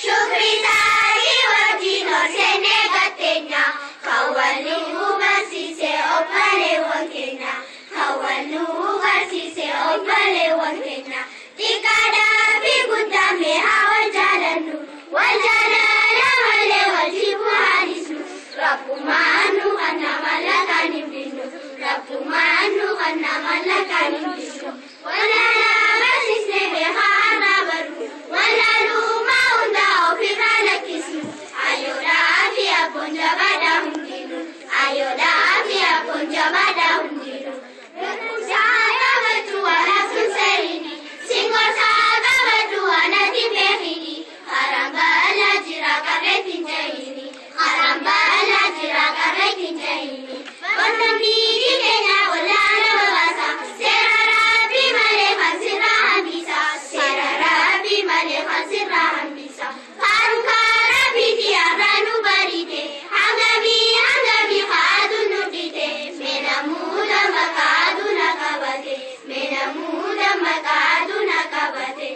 Shukrisaanii wajjin horsennee gatteenya. Hawwannuu barsiisee obboleewwan keenya. Hawwannuu barsiisee obboleewwan keenya. Xiqqaadhaa fi guddaa mee haa wal jaalannu. Wal jaalala malee wal jibuu haa dhiisnu. Rabbumaan nu kan nama lakaan hin binnu. Rabbumaan nu kan nama lakaan hin binnu. Walaalaa barsiisnee beekaa har'aa barru. Walaalummaa hundaa ofirraa lakkisnu. Ayoodhaa fi abboon jabaadhaa hundinuu. Ayoodhaa fi abboon jabaadhaa hundinuu. Beekumsaa qabatu walaasuun seerini. Singoosaa qabatu wanati beekini. Harambaalaa jira qarreetiin jahini. Harambaalaa jira qarreetiin jahini. Barnoonni keenya olaana babaasa. Seera Rabbii malee kan sirraa hambisa. Seera Rabbii malee kan sirraa hambisa. Faarukaa Rabbiiti har'aa nu barite. Hangamii haaduu nu dhite. Meenamuu dammaqaa aduu na qabate. Meenamuu dammaqaa aduu na qabate.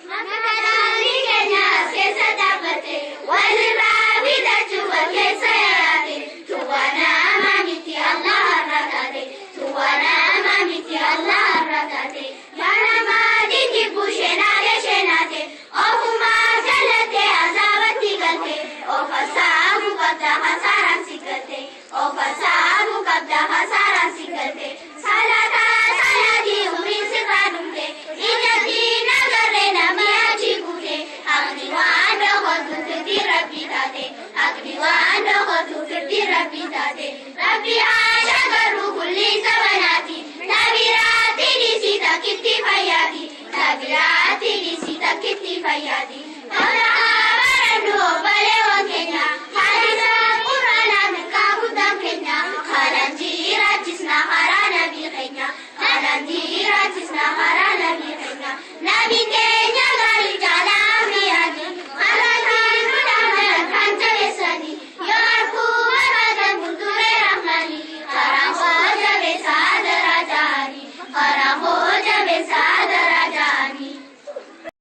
Maqaan keenya as keessa dhaabbate. Walirraa bitachuu wal keessa yaate. Tuwaa nama miti Allah har'a taate. Tuwaa nama miti Allah har'a taate. Yaada maatiin jibbuu sheenaate. Ofumaa jalattee azaabatti galte. Ofa saamuu qabda hasaaraan si galte. Ofa saamuu qabda hasaaraan si galte. Salaatii umriin sirraa dhumte. Ijatti nagarree namni achi buute. Haqni waan dhokotu firdi Rabbii taate. Haqni waan dhokotu firdi Rabbii taate. Rabbi haasha garuu kulli isa banaati. Nabiraatti dhiisii takkitti fayyaati. Nabiraatti dhiisii takkitti fayyaati.